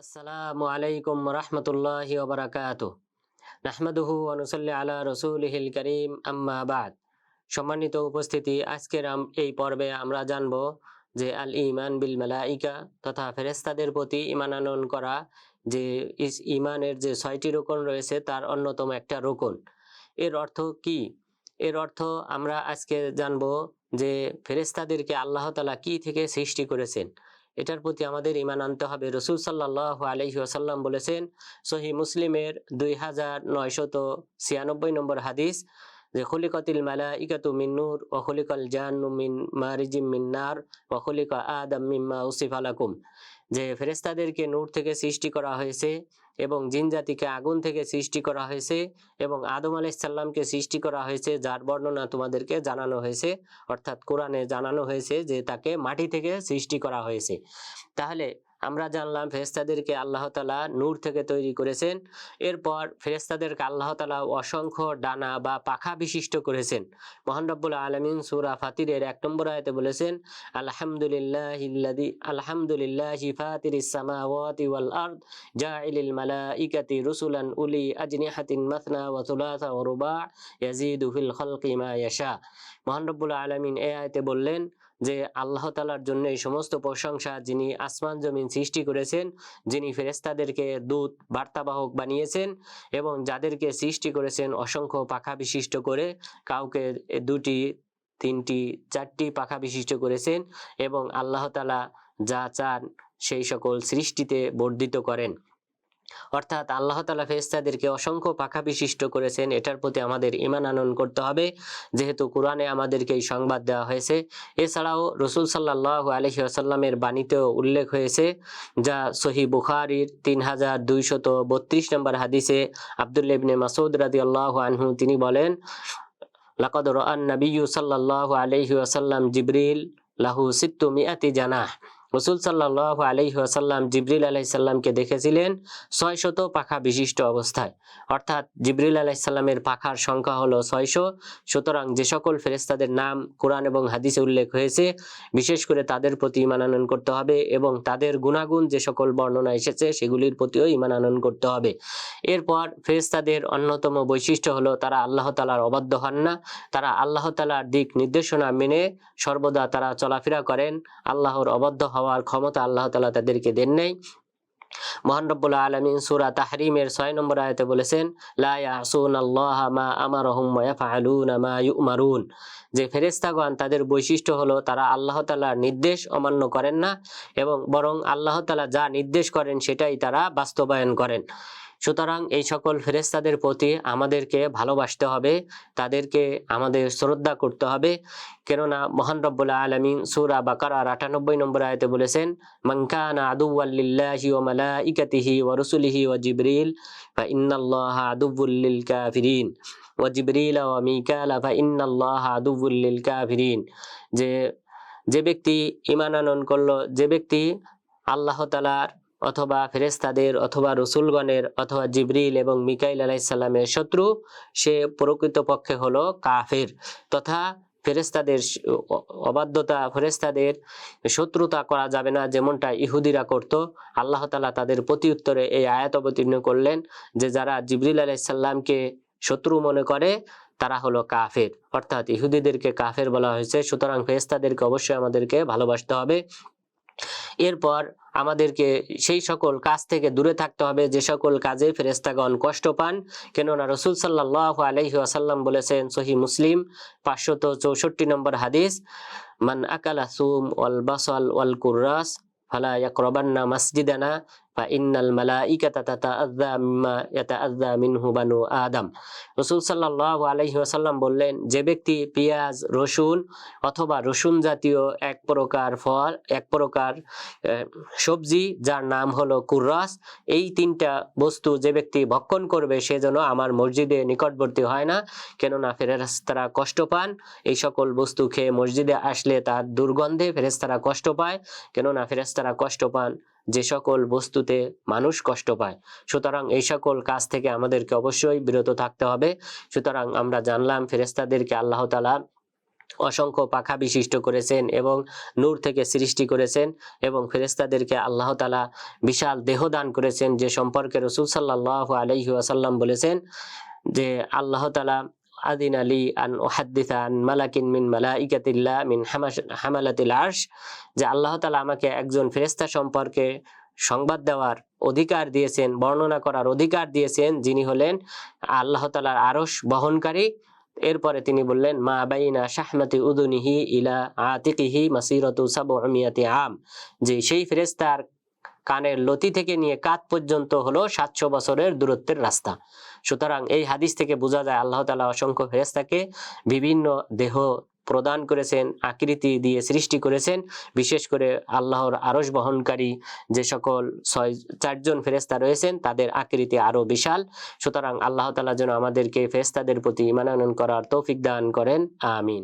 আসসালামু আলাইকুম রহমতুল্লাহি ওয়া বারাকাতুহু। নাহমাদুহু ওয়া নুসাল্লি আলা রাসূলিহিল কারীম, আম্মা বাদ। সম্মানিত উপস্থিতি, আজকের এই পর্বে আমরা জানব যে আল ঈমান বিল মালাইকা তথা ফেরেশতাদের প্রতি ঈমান আনয়ন করা, যে ঈমানের যে ৬টি রুকন রয়েছে তার অন্যতম একটা রুকন। এর অর্থ কি? এর অর্থ আমরা আজকে জানব যে ফেরেশতাদেরকে আল্লাহ তাআলা কি থেকে সৃষ্টি করেছেন, এটার প্রতি আমাদের ঈমান আনতে হবে। রাসূল সাল্লাল্লাহু আলাইহি ওয়াসাল্লাম বলেছেন, সহিহ মুসলিমের 2996 নম্বর হাদিস, যে খুলিকাতিল মালাইকাতু মিন নূর ওয়া খুলিকাল জান্নু মিন মারিজিম মিন নার ওয়া খুলিকা আদম মিম্মা উসিফা লাকুম। যে ফেরেশতাদেরকে নূর থেকে সৃষ্টি করা হয়েছে এবং জিন জাতিকে আগুন থেকে সৃষ্টি করা হয়েছে এবং আদম আলাইহিস সালামকে সৃষ্টি করা হয়েছে, যার বর্ণনা তোমাদেরকে জানানো হয়েছে, অর্থাৎ কোরআনে জানানো হয়েছে যে তাকে মাটি থেকে সৃষ্টি করা হয়েছে। তাহলে আমরা জানলাম ফেরেশতাদেরকে আল্লাহ তাআলা নূর থেকে তৈরি করেছেন। এরপর ফেরেশতাদেরকে আল্লাহ তাআলা অসংখ্য ডানা বা পাখা বিশিষ্ট করেছেন। মহান রব্বুল আলামিন সূরা ফাতিরের ১ নম্বর আয়াতে বলেছেন, আলহামদুলিল্লাহি ফাতিরিস সামাওয়াতি ওয়াল আরদ জাইলিল মালাইকাতি রুসুলান উলি আজনিহাতিন মাসনা ওয়া সুলাসা ওয়া রুবা ইয়াজিদু ফিল খালকি মা ইয়াশা। মহান রব্বুল আলামিন এই আয়াতে বললেন যে আল্লাহ তাআলার জন্য এই সমস্ত প্রশংসা, যিনি আসমান জমিন সৃষ্টি করেছেন, যিনি ফেরেশতাদেরকে দূত বার্তাবাহক বানিয়েছেন এবং যাদেরকে সৃষ্টি করেছেন অসংখ্য পাখা বিশিষ্ট করে, কাউকে ২টি, ৩টি, ৪টি পাখা বিশিষ্ট করেছেন এবং আল্লাহ তাআলা যা চান সেই সকল সৃষ্টিতে বর্ধিত করেন। অর্থাৎ আল্লাহ তাআলা ফেরেশতাদেরকে অসংখ্য পাখা বিশিষ্ট করেছেন, এটার প্রতি আমাদের ঈমান আনয়ন করতে হবে, যেহেতু কোরআনে আমাদেরকে এই সংবাদ দেওয়া হয়েছে। এছাড়াও রাসূল সাল্লাল্লাহু আলাইহি ওয়াসাল্লামের বাণীতেও উল্লেখ হয়েছে, যা সহিহ বুখারীর 3232 নম্বর হাদিসে আব্দুল্লাহ ইবনে মাসউদ রাদিয়াল্লাহু আনহু তিনি বলেন, লাকাদ রাআন নাবিয়্যু সাল্লাল্লাহু আলাইহি ওয়াসাল্লাম জিবরিল লাহু সিত্তু মিআতি জানাহ। রাসূল সাল্লাল্লাহু আলাইহি ওয়াসাল্লাম জিবরিল আলাইহিস সালামকে দেখেছিলেন ৬০০ পাখা বিশিষ্ট অবস্থায়। অর্থাৎ জিবরিল আলাইহিস সালামের পাখার সংখ্যা হলো ৬০০। সুতরাং যে সকল ফেরেশতাদের নাম কোরআন এবং হাদিসে উল্লেখ হয়েছে, বিশেষ করে তাদের প্রতি ঈমান আনয়ন করতে হবে এবং তাদের গুণাগুণ যে সকল বর্ণনা এসেছে সেগুলির প্রতিও ঈমান আনয়ন করতে হবে। এরপর ফেরেশতাদের অন্যতম বৈশিষ্ট্য হলো তারা আল্লাহ তাআলার অবাধ্য হন না। তারা আল্লাহ তাআলার দিক নির্দেশনা মেনে সর্বদা তারা চলাফেরা করেন। আল্লাহর অবাধ্য হওয়ার ক্ষমতা আল্লাহ তাআলা তাদেরকে দেন নাই। মহান রব্বুল আলামিন সূরা তাহরিমের ৬ নম্বর আয়াতে বলেছেন, লা ইয়াসুনাল্লাহা মা আমারহুম ওয়া ইয়াফআলুনা মা ইউমারুন। যে ফেরেশতাগণ, তাদের বৈশিষ্ট্য হলো তারা আল্লাহ তাআলার নির্দেশ অমান্য করেন না এবং বরং আল্লাহ তাআলা যা নির্দেশ করেন সেটাই তারা বাস্তবায়ন করেন। সুতরাং এই সকল ফেরেশতাদের প্রতি আমাদেরকে ভালোবাসতে হবে, তাদেরকে আমাদের শ্রদ্ধা করতে হবে। কেননা মহান রব্বুল আলামিন সূরা বাকারার ৯৮ নম্বর আয়াতে বলেছেন, মান কানা আদুওয়াল লিল্লাহি ওয়া মালাইকাতিহি ওয়া রাসূলিহি ওয়া জিবরিল ফা ইন্নাল্লাহা আদুউল লিল কাফিরিন ওয়া জিবরিল ওয়া মিকালা ফা ইন্নাল্লাহা আদুউল লিল কাফিরিন। যে যে ব্যক্তি ঈমান আনয়ন করলো, যে ব্যক্তি আল্লাহ তাআলার অথবা ফেরেশতাদের অথবা রসুলগণের অথবা জিবরিল এবং মিকাইল আলাইহিস সালামের শত্রু, সে প্রকৃতপক্ষে হলো কাফের। তথা ফেরেশতাদের অবাধ্যতা, ফেরেশতাদের শত্রুতা করা যাবে না, যেমনটা ইহুদিরা করত। আল্লাহ তাআলা তাদের প্রতি উত্তরে এই আয়াত অবতীর্ণ করলেন যে যারা জিবরিল আলাইহিস সালামকে শত্রু মনে করে তারা হলো কাফের, অর্থাৎ ইহুদিদেরকে কাফের বলা হয়েছে। সুতরাং ফেরেশতাদেরকে অবশ্যই আমাদেরকে ভালোবাসতে হবে। এরপর আমাদেরকে সেই সকল কাজ থেকে দূরে থাকতে হবে যে সকল কাজে ফেরেশতাগণ কষ্ট পান। কেননা রাসূল সাল্লাল্লাহু আলাইহি ওয়াসাল্লাম বলেছেন, সহিহ মুসলিম ৫৬৪ নম্বর হাদিস, মান আকালা সুম ওয়াল বাসাল ওয়াল কুররাস ফালা ইয়াকরাবান্না মাসজিদানা ফা ইন্নাল মালাইকাতা তাতাআযযা মিম্মা ইয়াতাআযযা মিনহু বানু আদম। রাসূল সাল্লাল্লাহু আলাইহি ওয়াসাল্লাম বললেন, যে ব্যক্তি পেঁয়াজ, রসুন অথবা রসুন জাতীয় এক প্রকার ফল, এক প্রকার সবজি যার নাম হলো কুররাস, এই ৩টা বস্তু যে ব্যক্তি ভক্ষণ করবে সে যেন আমার মসজিদে নিকটবর্তী হয় না। কেননা ফেরেশতারা কষ্ট পান, এই সকল বস্তু খেয়ে মসজিদে আসলে তার দুর্গন্ধে ফেরেশতারা কষ্ট পায়। কেননা ফেরেশতারা কষ্ট পান যে সকল বস্তুতে মানুষ কষ্ট পায়। সুতরাং এই সকল কাজ থেকে আমাদেরকে অবশ্যই বিরত থাকতে হবে। সুতরাং আমরা জানলাম ফেরেশতাদেরকে আল্লাহ তাআলা অসংখ্য পাখা বিশিষ্ট করেছেন এবং নূর থেকে সৃষ্টি করেছেন এবং ফেরেশতাদেরকে আল্লাহ তাআলা বিশাল দেহ দান করেছেন, যে সম্পর্কে রাসূল সাল্লাল্লাহু আলাইহি ওয়াসাল্লাম বলেছেন যে আল্লাহ তাআলা আদিন আলী আন উহাদ্দিসা আন মালাকিন মিন মালাইকাতিল্লাহ মিন হামালাতিল আরশ, যে আল্লাহ তাআলা আমাকে একজন ফেরেশতা সম্পর্কে সংবাদ দেওয়ার অধিকার দিয়েছেন, বর্ণনা করার অধিকার দিয়েছেন, যিনি হলেন আল্লাহ তাআলার আরশ বহনকারী। এরপরে তিনি বললেন মা বাইনা শাহমাতি উদুনিহি ইলা আতিকিহি মাসিরাতু সাবউমিয়াতি আম, যে সেই ফেরেশতার কানের লতি থেকে নিয়ে কাঁধ পর্যন্ত হলো 700 বছরের দূরত্বের রাস্তা। সুতরাং এই হাদিস থেকে বোঝা যায় আল্লাহ তাআলা অসংখ্য ফেরেশতাকে বিভিন্ন দেহ প্রদান করেছেন, আকৃতি দিয়ে সৃষ্টি করেছেন। বিশেষ করে আল্লাহর আরশ বহনকারী যে সকল 4জন ফেরেশতা রয়েছেন তাদের আকৃতি আরো বিশাল। সুতরাং আল্লাহ তাআলা যেন আমাদেরকে ফেরেশতাদের প্রতি ঈমান আনয়ন করার তৌফিক দান করেন, আমিন।